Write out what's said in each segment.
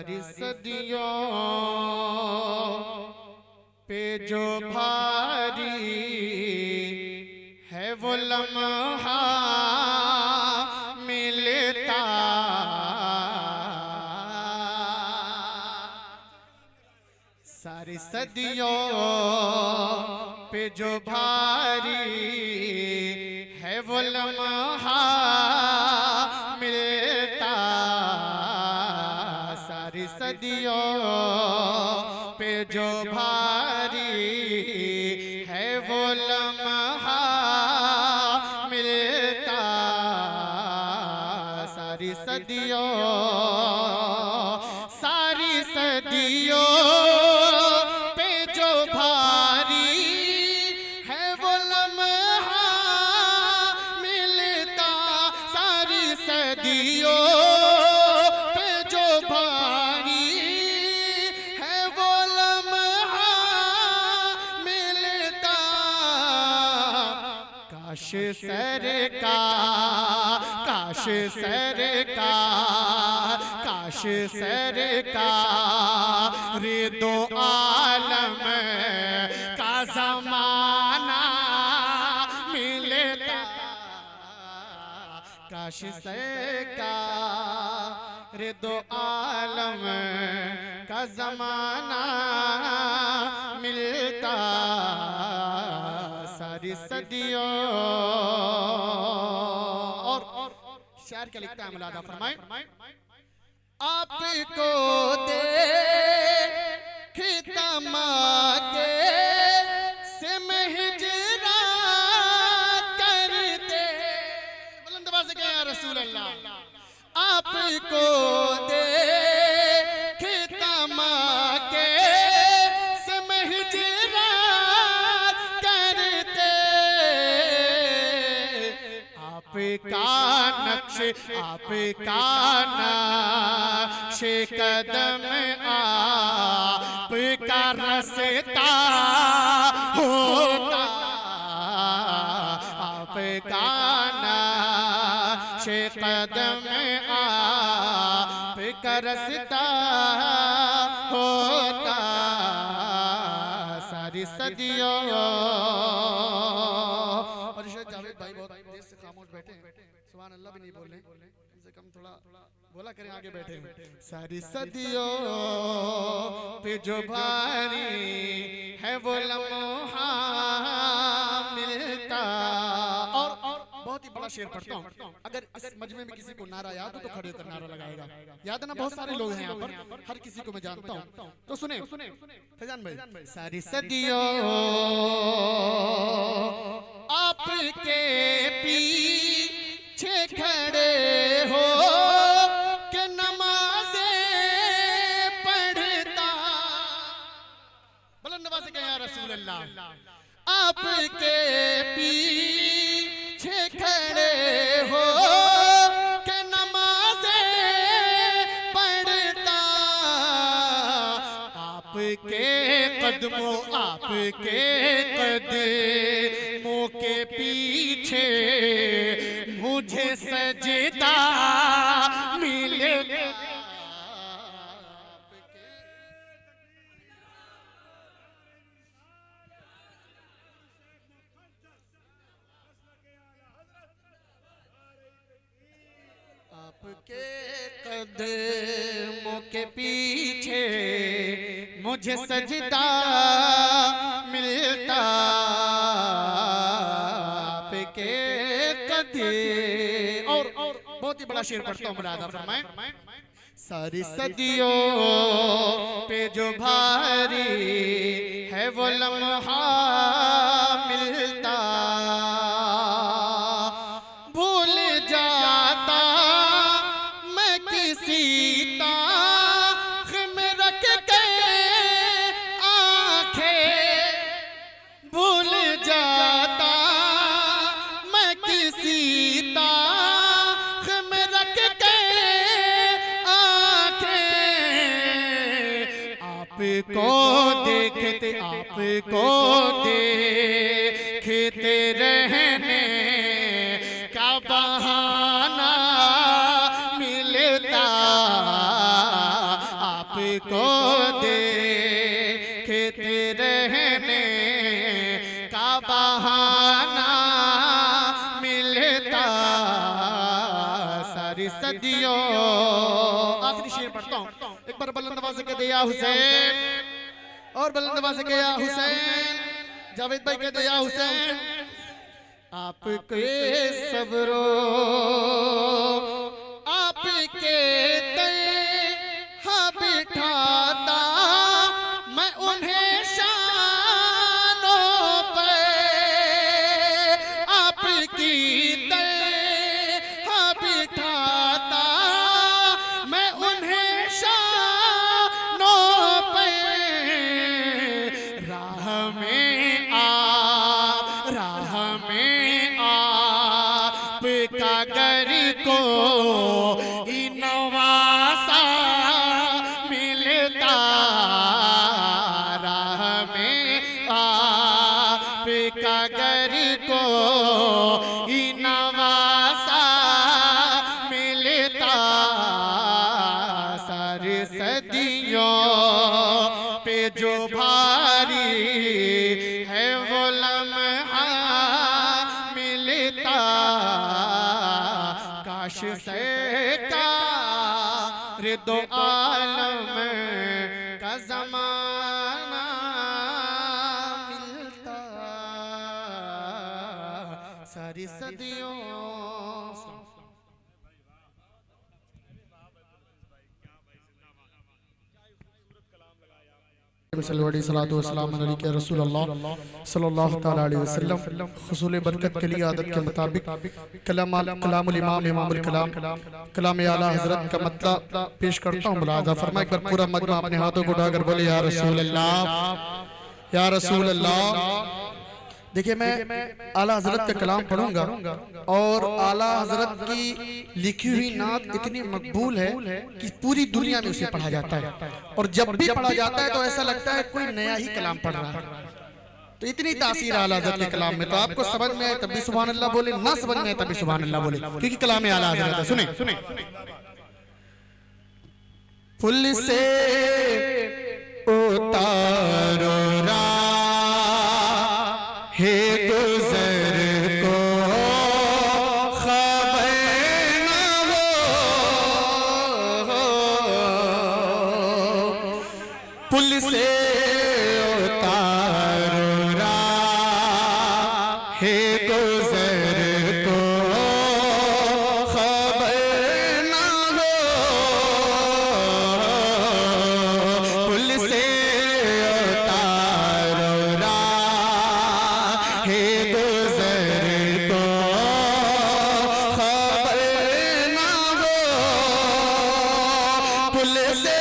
सारी सदियों पे जो भारी है वो लम्हा मिलता, सारी सदियों पे जो भारी है वो लम्हा मिलता, सारी सदियों पे जो भारी है वो लम्हा मिलता, सारी सदियों पे जो भारी है वो लम्हा मिलता, सारी सदियों पे जो भारी है वो लम्हा मिलता, काश सरकार, काश सरकार, काश सरकार रे दो आलम का ज़माना मिलता, काश सरकार रे दो आलम का ज़माना मिलता, सारी सदियों। और शायर क्या लिखता है मुलादा फरमाए, आपको देखता माके से मैं हिजरा करते, बुलंद आवाज़ से कहें या रसूल अल्लाह, आपको देखता माके से मैं हिजरा करते, आपका नक्श, आपका नक्श कदम आपका रास्ता होता, आपका नक्श कदम आपका रास्ता होता, सारी सदियों। और जावेद भाई बहुत देर से खामोश बैठे हैं, सुभान अल्लाह भी नहीं बोल रहे, कम से कम थोड़ा बोला करें, आगे बैठे हैं। सारी सदियों पे जो भारी है वो लम्हा मिलता। और बहुत ही बड़ा शेर पढ़ता हूँ, अगर इस मजमे में किसी को नारा याद हो तो खड़े होकर नारा लगाएगा। याद है ना, बहुत सारे लोग हैं यहाँ पर, हर किसी को मैं जानता हूँ, तो सुने फैजान भाई। सारी सदियों आपके पीछे खड़े हो के नमाज़ें पढ़ता, बुलंद आवाज़ से कहें या रसूल अल्लाह, आपके पीछे खड़े हो के नमाज़ें पढ़ता, आपके कदमों, आपके कदमों के पीछे मुझे सजदा मिलेगा, आपके कदमों के पीछे मुझे सजदा मिलता, आपके कदम। और बहुत ही बड़ा शेर पढ़ता हूँ, मुलादा फरमाए, सारी सदियों पे जो भारी है वो लम्हा मिलता, भूल जाता मैं किसी ताख में रख के आंखें, भूल जाता मैं किसी ताख में रख के आंखें, आपको देखते, आपको देखते रहने का बहाना मिलता, आपको देखते रहने का बहाना मिलता सारी सदियों। आखिरी शेर पढ़ता हूँ, एक बार बुलंद आवाज से कह दे या हुसैन, और बुलंद आवाज से कह या हुसैन। जावेद भाई कह दे या हुसैन। आपके सब्रो आपके तन्हा बिठाता मैं उन्हें शानों पे, आपकी तन्हा बिठाता मैं उन्हें शानों पे। राह में आपका घर को नवासा मिलता, राह में आपका घर को नवासा मिलता सारी सदियों पे जो भारी है वो लम्हा मिलता। काश सरकार दो आलम का ज़माना मिलता सारी सदियों। हुसूल बरकत के लिए आदत के मुताबिक कलामुल इमाम इमामुल कलाम कलाम आला हजरत का मतलब पेश करता हूँ। मुलाजा फरमा, एक बार पूरा मजमा अपने हाथों को उठाकर बोले या रसूल अल्लाह, या रसूल अल्लाह। देखिए मैं आला हजरत का कलाम पढ़ूंगा और आला हजरत की लिखी हुई नात इतनी मकबूल है कि पूरी दुनिया में उसे पढ़ा जाता है, और जब भी पढ़ा जाता है तो ऐसा लगता है कोई नया ही कलाम पढ़ रहा है। तो इतनी तासीर आला हजरत के कलाम में, तो आपको समझ में आए तब भी सुभान अल्लाह बोले, ना समझ में आए तब भी सुभान अल्लाह बोले, क्योंकि कलाम आला हजरत है। सुने फुल से उतारो हे गुजर को खबर न हो, पुल से उतारो हे गुजर को खबर न हो, पुल से उतारो हे गुजर को खबर न हो, पुल से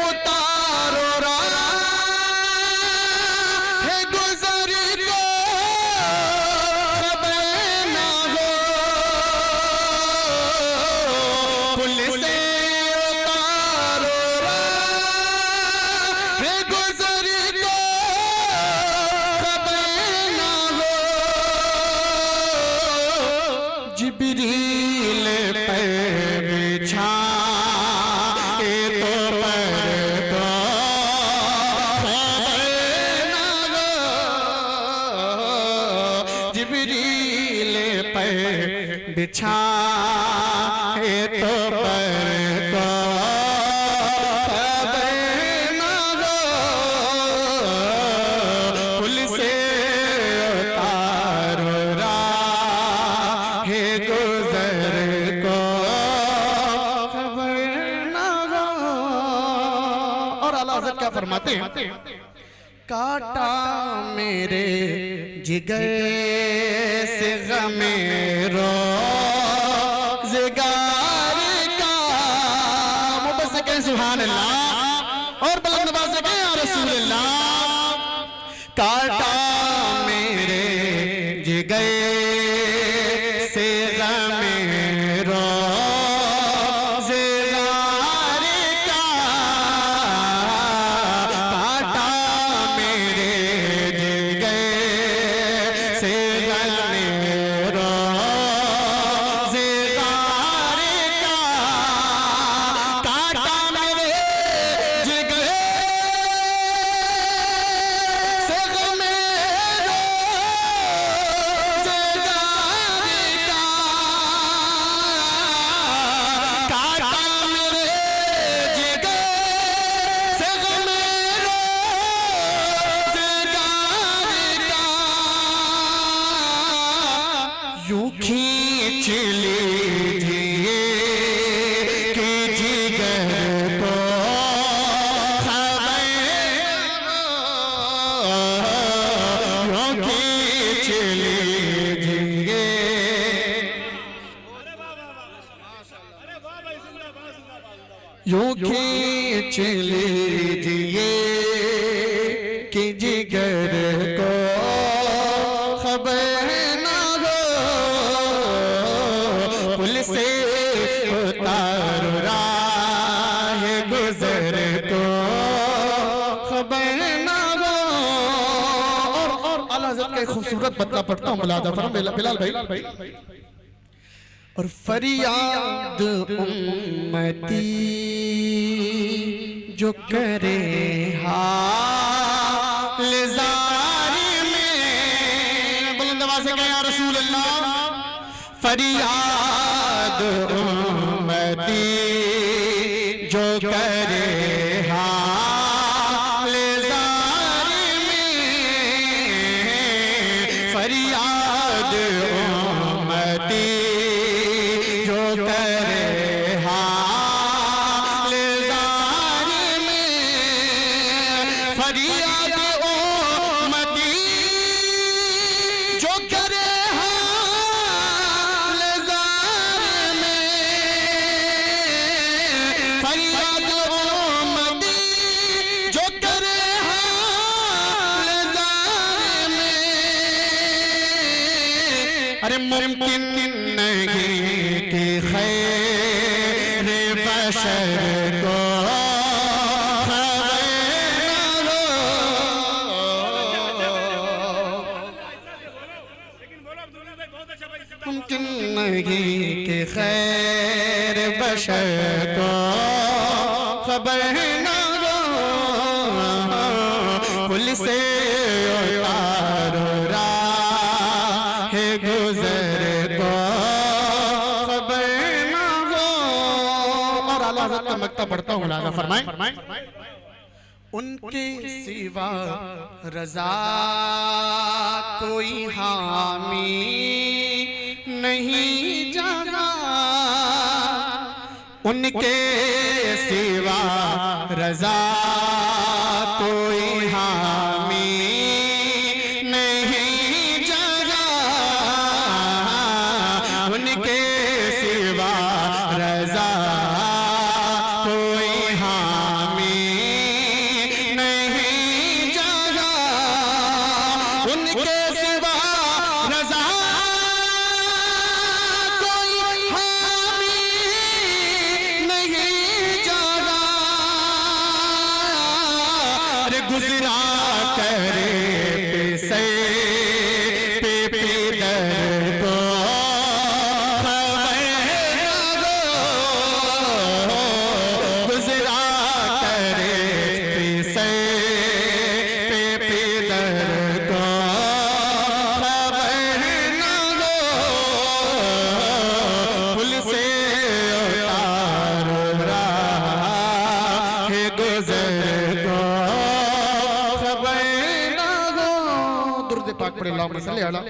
उतारो हे गुजर को खबर न हो, पुल से उतारो हे गुजर को जिब्रील पे बिछाए तो पर को खबर न हो, जिब्रील पे बिछाए तो पर को खबर न हो, पुल से उतारो हे गुजर को खबर न हो। और आला हज़रत क्या फरमाते हैं, काटा मेरे जिगर से गमे रोज़गार का, मुझसे से कहें सुभान अल्लाह, और बुलंद आवाज़ से कहें या रसूल अल्लाह। काटा मेरे जिगर से गमे रोज़गार का, काटा मेरे जिगर से गमे रोज़गार का, काटा मेरे खींच लीजिए कि जिगर को खबर ना हो, पुल से उतारो राह गुजर को खबर ना हो। और आला हज़रत का एक खूबसूरत बदला पढ़ता हूँ, मुलाजा फरमाइए बिलाल भाई। और फरियाद उम्मती जो करे हाल ज़ारी में, बुलंद आवाज़ से कहें या रसूल अल्लाह। फरियाद उम्मती जो करे हाल ज़ारी में, फरियाद उम्मती जो करे हाल ज़ारी में, फरियाद उम्मती जो करे हाल ज़ारी में, फरियाद उम्मती जो करे हाल ज़ारी में। अरे मुमकिन नहीं कि खैर बशर को खबर ना हो, मुमकिन नहीं कि खैर बशर को खबर ना हो, पुल से उतारो राह गुजर को खबर ना हो। और आला हज़रत का मक्ता पढ़ता हूँ, मुलाज़ा फरमाएं। उनके सिवा रज़ा कोई हामी नहीं जाना, उनके सिवा रज़ा कोई हामी नहीं जाना, उनके सिवा रज़ा कोई हामी नहीं जाना, उनके सिवा रज़ा कोई हामी नहीं जाना। अरे गुजरा करे पिसे पे पिदर को खबर ना हो, गुजरा करे पिसे पे पिदर को खबर ना हो, पुल से उतारो राह गुजर को खबर ना हो। दुरूद पाक पढ़े, अल्लाहुम्मा सल्ली अला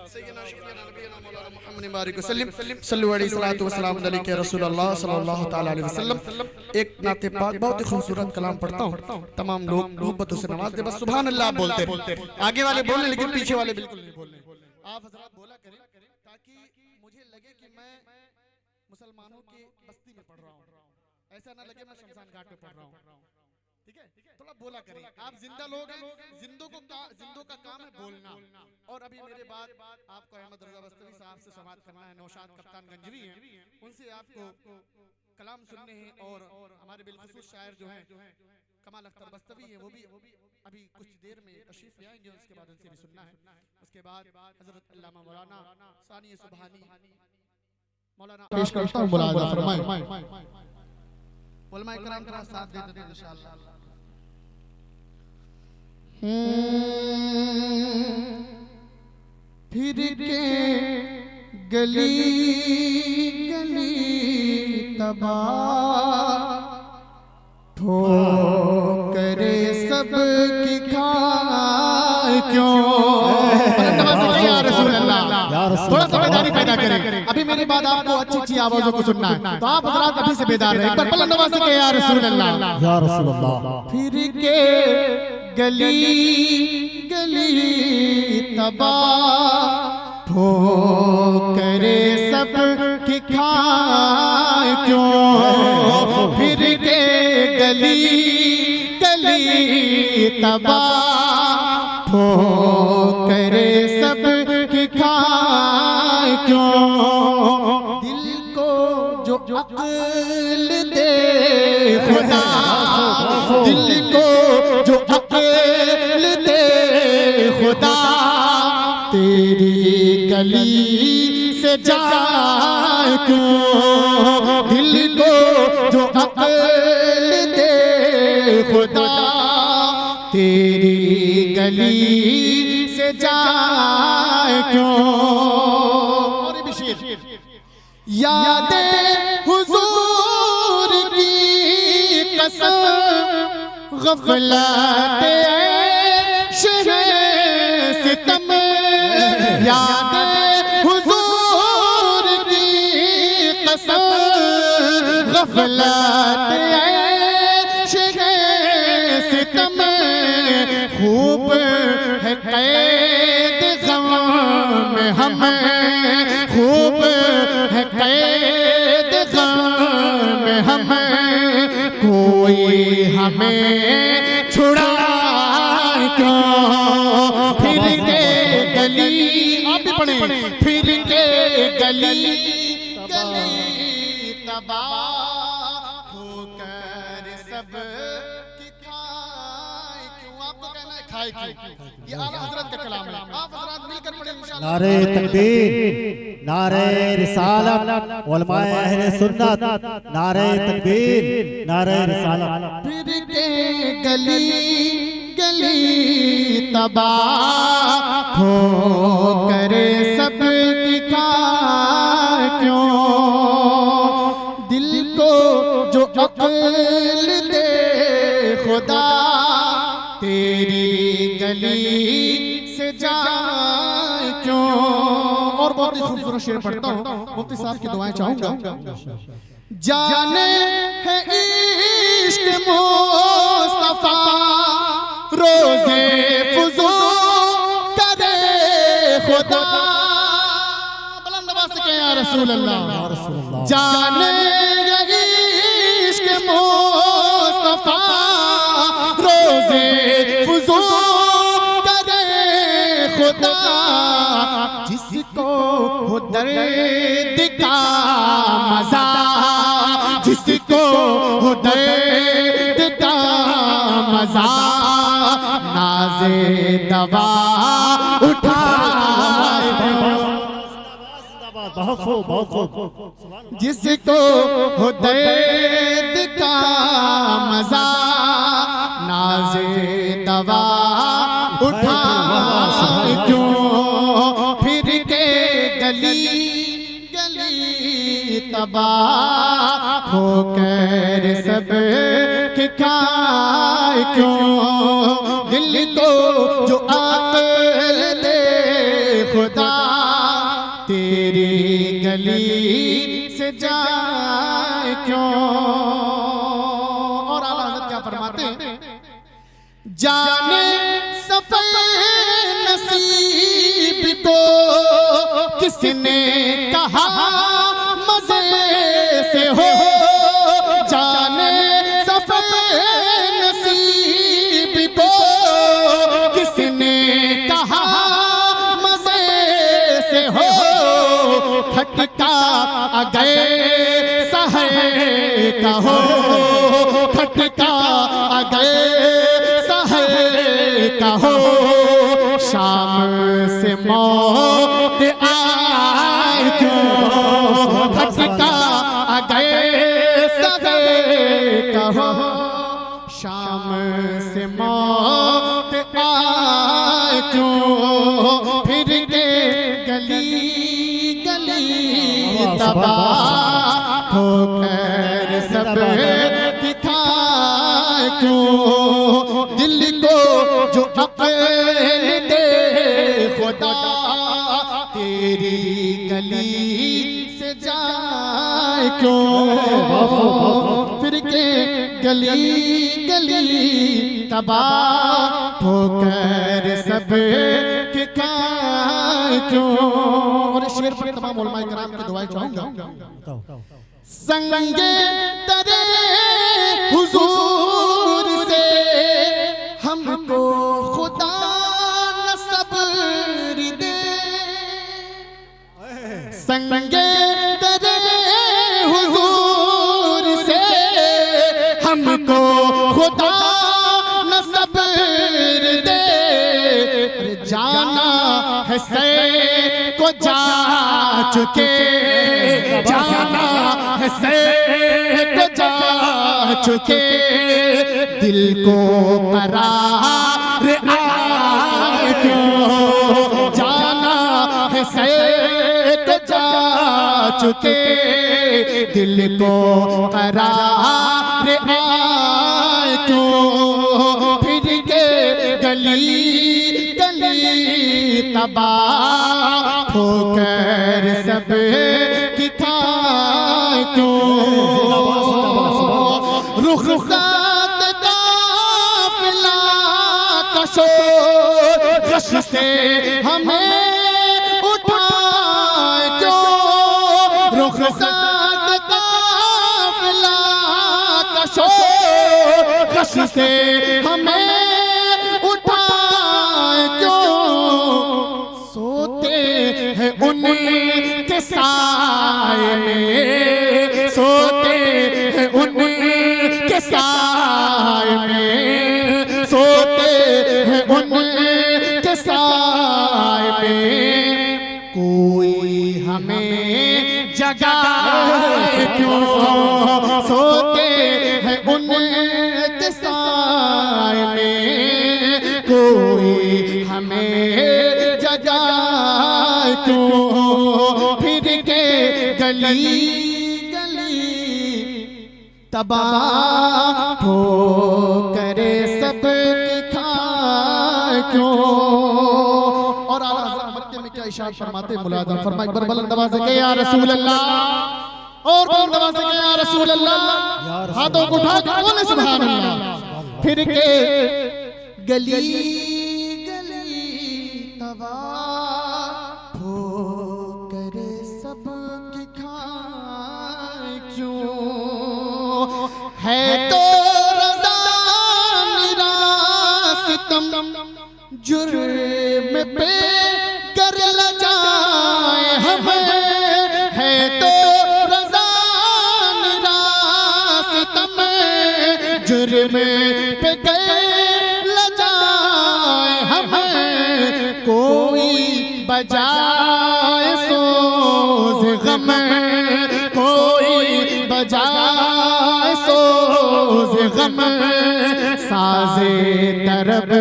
सय्यिदना शफीअना नबीना मौलाना मुहम्मद बारिक वसल्लम सल्लल्लाहु अलैहि सल्लतु वस्सलाम अलैहि रसूलुल्लाह सल्लल्लाहु तआला अलैहि वसल्लम। एक नाते पाक बहुत ही खूबसूरत कलाम पढ़ता हूँ, तमाम लोग मोहब्बतों से नवाज दे, बस सुभान अल्लाह बोलते हैं। आगे वाले बोलने लेकिन पीछे वाले बिल्कुल नहीं बोलने। आप हज़रात बोला करें ताकि मुझे लगे कि मैं मुसलमानों की बस्ती में पढ़ रहा हूँ, ऐसा ना लगे मैं शमशान घाट पे पढ़ रहा हूँ। ठीक है, थोड़ा बोला करें। आप जिंदा लोग हैं, जिंदों का काम है बोलना। और अभी मेरे बाद आपको अहमद रज़ा बस्तवी साहब से संवाद करना है, नौशाद कप्तान गंजवी हैं, उनसे आपको कलाम सुनने हैं। और हमारे बिलखुसूस शायर जो हैं कमाल अख्तर बस्तवी हैं, वो भी अभी कुछ देर में तशरीफ ले आएंगे, उसके बाद उनसे भी सुनना है। उसके बाद हज़रत अल्लामा मौलाना सानी सुबहानी मौलाना पेश करता हूँ, मुलाज़ा फरमाएं। उलमाए किराम का साथ देते हैं इंशाअल्लाह। फिर के गली गली तबाह ठोकरे सब की खाए क्यों। थोड़ा समझदारी पैदा करें, अभी मेरी बात आपको अच्छी अच्छी आवाजों को सुनना है, तो आप हज़रात अभी से बेदार रहें। पर बुलंद आवाज़ से कहें या रसूल अल्लाह, या रसूल अल्लाह। फिर के गली गली तबाह ठोकरे सब की खाए क्यों, फिर के गली गली तबाह हो करे सब की खाए क्यों। दिल को जो अक्ल दे खुदा, दिल को जो अक्ल दे खुदा, तेरी गली से जाए क्यों। दिल को जो अक्ल दे खुदा, तेरी गली से जाए क्यों। और भी शेर, यादें हुजूर की कसम, गफलत सितम, यादें हुजूर की कसम, गफलत सितम, खूब है कैद गम में हमें, खूब है कैद गम में हमें, कोई हमें छुड़ाए क्यों। फिर के गली, आप भी पढ़ें, फिर के गली गली तबाह होकर सब की खाए क्यों। आपको कहना है खाए क्यों, ये आला हजरत का कलाम है। आप हजरात मिलकर पढ़ें इंशाअल्लाह। नारे तकबीर, नारे रिसालत, उलमाए अहले सुन्नत, नारे तकबीर, नारे रिसालत। फिर के गली गली तबाह हो करे सब की खाए क्यों। दिल को जो अक्ल दे खुदा, तेरी गली से जाए क्यों। और बहुत ही खूबसूरत शेर पढ़ता हूँ, मुफ्ती साहब की दुआएं चाहूंगा। जाने है इश्क मुस्तफा, रोज़े फुज़ू करे खुदा। बुलंद आवाज़ से कहें या रसूल अल्लाह। जाने है इश्क मुस्तफा, रोज़े फुज़ू करे खुदा। जिसको हो दर्द का मज़ा, जिसको हो दर्द का मज़ा, नाज़े दवा उठाए। बहुत खूब, बहुत खूब। जिसको हो दर्द का मज़ा, नाज़े दवा उठाए क्यों। फिर के गली गली तबाह होकर सब के खाए क्यों। दिल को जो अक्ल दे खुदा, तेरी गली से जाए क्यों। और आला हज़रत क्या फरमाते हैं, जाने सफर नसीब को किसने कहा मजे से हो। जाने सफर नसीब को किसने कहा मजे से हो। खटका अगर सहर का हो, खटका अगर सहर का हो, शाम से मौत आए क्यों। खटका अगर सहर का हो, शाम से मौत आए क्यों। फिर के गली गली तबाह होकर सब की खाए क्यों। दिल को जो अक्ल दे खुदा, तेरी गली से जाए क्यों, फिर के गली गली तबाह होकर सब के खाए क्यों। और इस शेर पर तमाम उलमाए कराम की दुआएं चाहूंगा। संगे तेरे हुजूर से हमको खुदा न सब्र दे, संगे तेरे हुजूर से हमको खुदा न सब्र दे। जाना है से को जा चुके, जाना है से को जा चुके, दिल को करार आए क्यों, जाना है से को जा चुके, दिल को करार आए क्यों। फिर के गली गली तबाह होकर सब की खाए क्यों। रुख रुखात काफिला कशो गश से हमें उठाए क्यों, रुख रुखात काफिला कशो गश से हमें उनके साए में, सोते हैं उनके साए में, सोते हैं उनके साए में। कोई हमें जगाए क्यों, सोते हैं उनके साए में, कोई हमें क्यों। फिर के गली गली तबाह हो करे सब की खाए क्यों। और आला हज़रत मक्के में क्या इशारा फरमाते मुलाज़म फरमाए, एक बार बुलंद आवाज़ से या रसूल अल्लाह, और बुलंद आवाज़ से या रसूल अल्लाह, हाथों को उठा कर बोले सुभान अल्लाह। फिर के गली गली तबाह है तो रज़ा निरासितम जुर्म पे कर लजाए हमें, है तो रज़ा निरासितम जुर्म पे कर लजाए हमें। कोई बजाए सोज़ गम, कोई बजाए सोज़ गम, साज़े तरब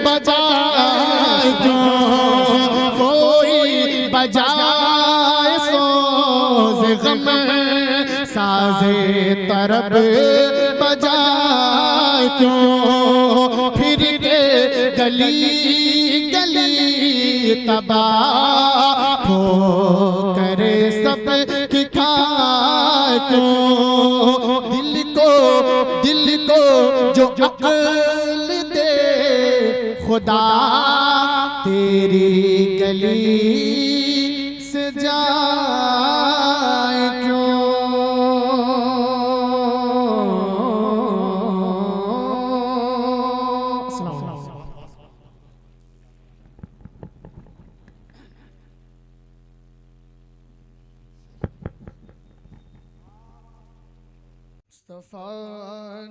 बजाए क्यों, कोई बजाए सोज़ गम, साज़े तरब बजाए क्यों। फिर के गली गली तबाह हो करे सब की खाए क्यों। दिल को जो अक़ल दे खुदा, तेरी गली से जाए क्यों। मुस्तफा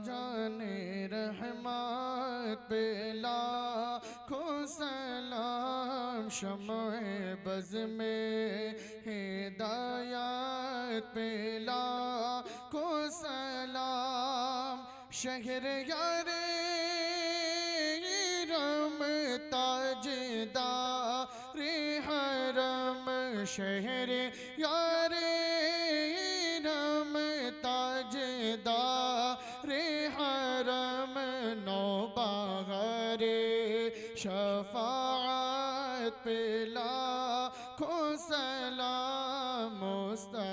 जाने रहमत पे लाखों सलाम, शम्ए बज़ में हिदायत पे लाखों सलाम, शहर यारे रम ताजदार हरम, शहर यारे हरम, नौबहारे शफाअत पे लाखों सलाम, मुस्तफा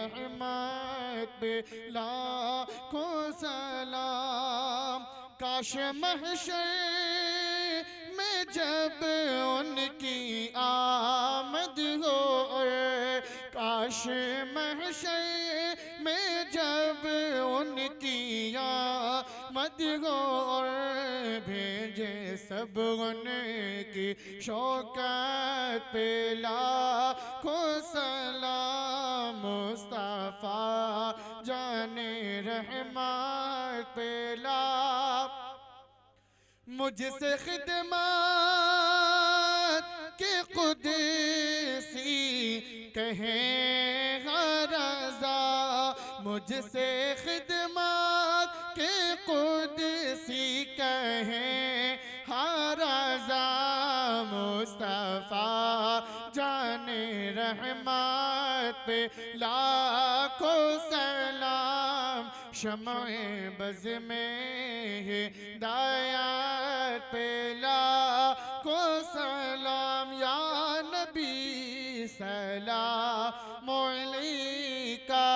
रहमत पे लाखों सलाम। काश महशर में जब उनकी आमद हो, काश महशर में जब उनकी आमद हो, भेजे सब उनकी शौकत पे लाखों सलाम। मुस्तफा जाने रहमत पे लाख। मुझसे खिदमत के कुदसी कहें रज़ा, मुझसे खिदमत के कुदसी कहें रज़ा। मुस्तफा जाने रहमत पे लाखों सलाम। शम्ए बज़ में हिदायत पे लाखों सलाम। या नबी सलाम अलैका,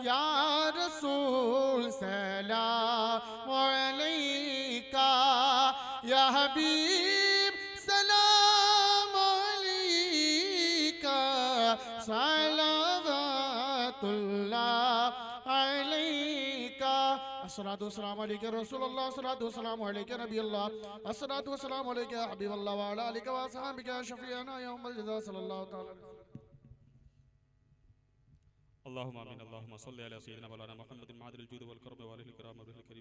या रसूल सलाम अलैका, या हबीब सलाम अलैका, सलावतुल्लाह अलैका। अस्सलातु वस्सलामु अलैका रसूलुल्लाह, अस्सलातु वस्सलामु अलैका नबी अल्लाह, अस्सलातु वस्सलामु अलैका हबीब अल्लाह व अला आलिका व असहाबिका शफीअना यौमल जज़ा सल्लल्लाहु तआला अलैहि वसल्लम। अल्लाहुम्मा आमीन। अल्लाहुम्मा सल्लि अला सय्यिदिना मौलाना मुहम्मदिन मादिल जूद वल करम व आलिहिल किराम व बिल करीम।